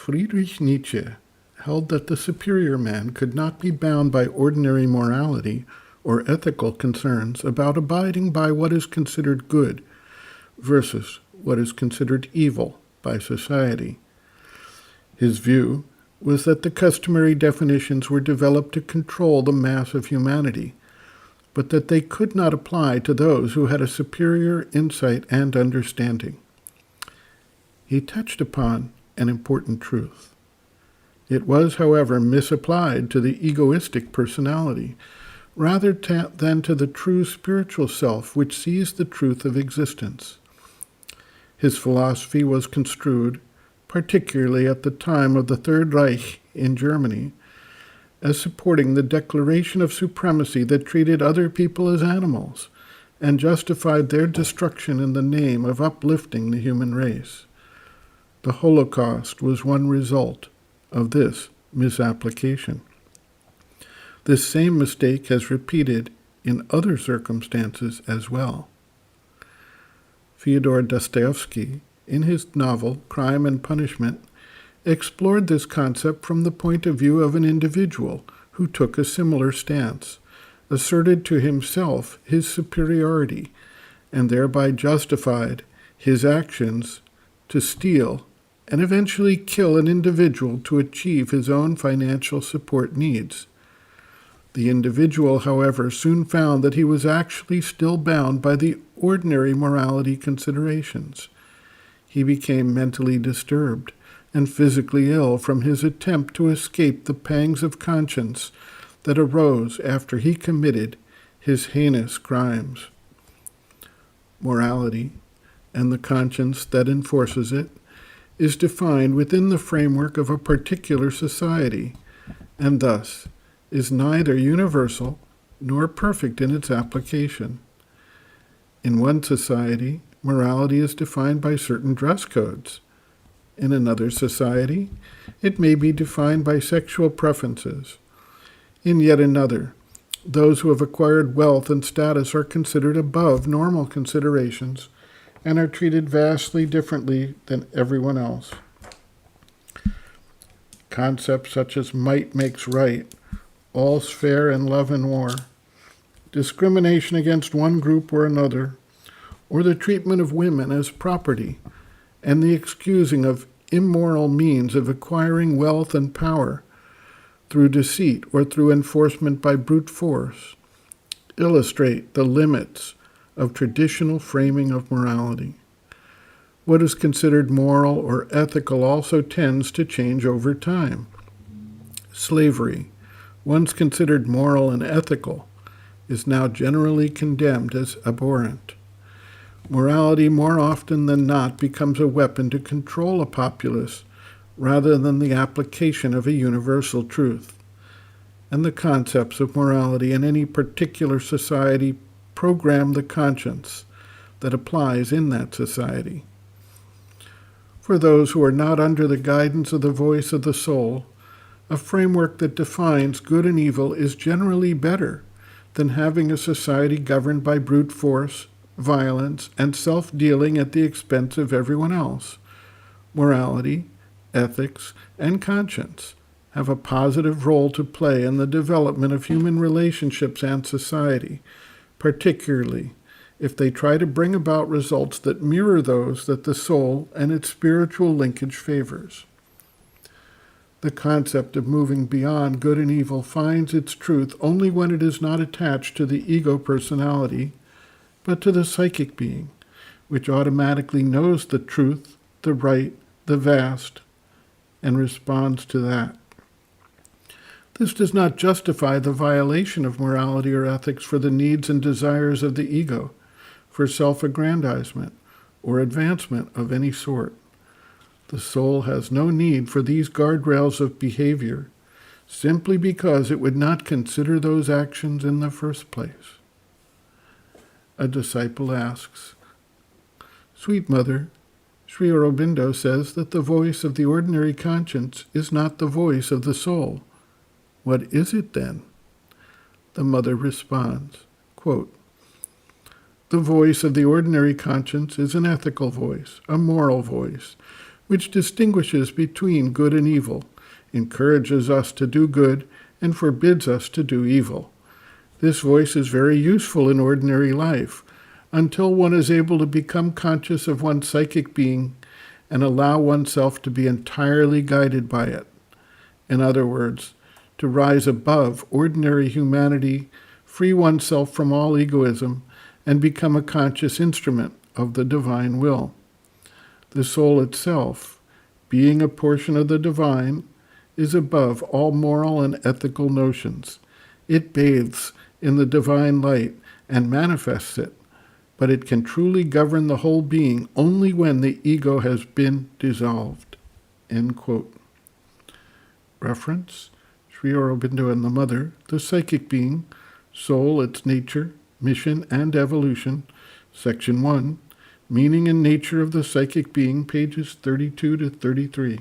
Friedrich Nietzsche held that the superior man could not be bound by ordinary morality or ethical concerns about abiding by what is considered good versus what is considered evil by society. His view was that the customary definitions were developed to control the mass of humanity, but that they could not apply to those who had a superior insight and understanding. He touched upon an important truth. It was, however, misapplied to the egoistic personality, rather than to the true spiritual self which sees the truth of existence. His philosophy was construed, particularly at the time of the Third Reich in Germany, as supporting the declaration of supremacy that treated other people as animals and justified their destruction in the name of uplifting the human race. The Holocaust was one result of this misapplication. This same mistake has repeated in other circumstances as well. Fyodor Dostoevsky, in his novel Crime and Punishment, explored this concept from the point of view of an individual who took a similar stance, asserted to himself his superiority, and thereby justified his actions to steal and eventually kill an individual to achieve his own financial support needs. The individual, however, soon found that he was actually still bound by the ordinary morality considerations. He became mentally disturbed and physically ill from his attempt to escape the pangs of conscience that arose after he committed his heinous crimes. Morality, and the conscience that enforces it, is defined within the framework of a particular society, and thus is neither universal nor perfect in its application. In one society, morality is defined by certain dress codes. In another society, it may be defined by sexual preferences. In yet another, those who have acquired wealth and status are considered above normal considerations and are treated vastly differently than everyone else. Concepts such as might makes right, all's fair in love and war, discrimination against one group or another, or the treatment of women as property, and the excusing of immoral means of acquiring wealth and power through deceit or through enforcement by brute force, illustrate the limits of traditional framing of morality. What is considered moral or ethical also tends to change over time. Slavery, once considered moral and ethical, is now generally condemned as abhorrent. Morality more often than not becomes a weapon to control a populace rather than the application of a universal truth. And the concepts of morality in any particular society program the conscience that applies in that society. For those who are not under the guidance of the voice of the soul, a framework that defines good and evil is generally better than having a society governed by brute force, violence, and self-dealing at the expense of everyone else. Morality, ethics, and conscience have a positive role to play in the development of human relationships and society, particularly if they try to bring about results that mirror those that the soul and its spiritual linkage favors. The concept of moving beyond good and evil finds its truth only when it is not attached to the ego personality, but to the psychic being, which automatically knows the truth, the right, the vast, and responds to that. This does not justify the violation of morality or ethics for the needs and desires of the ego, for self-aggrandizement or advancement of any sort. The soul has no need for these guardrails of behavior, simply because it would not consider those actions in the first place. A disciple asks, "Sweet Mother, Sri Aurobindo says that the voice of the ordinary conscience is not the voice of the soul. What is it then?" The mother responds, quote, "The voice of the ordinary conscience is an ethical voice, a moral voice, which distinguishes between good and evil, encourages us to do good, and forbids us to do evil. This voice is very useful in ordinary life, until one is able to become conscious of one's psychic being and allow oneself to be entirely guided by it. In other words, to rise above ordinary humanity, free oneself from all egoism, and become a conscious instrument of the divine will. The soul itself, being a portion of the divine, is above all moral and ethical notions. It bathes in the divine light and manifests it, but it can truly govern the whole being only when the ego has been dissolved." End quote. Reference: Sri Aurobindo and the Mother, The Psychic Being, Soul, Its Nature, Mission, and Evolution, Section 1, Meaning and Nature of the Psychic Being, pages 32 to 33.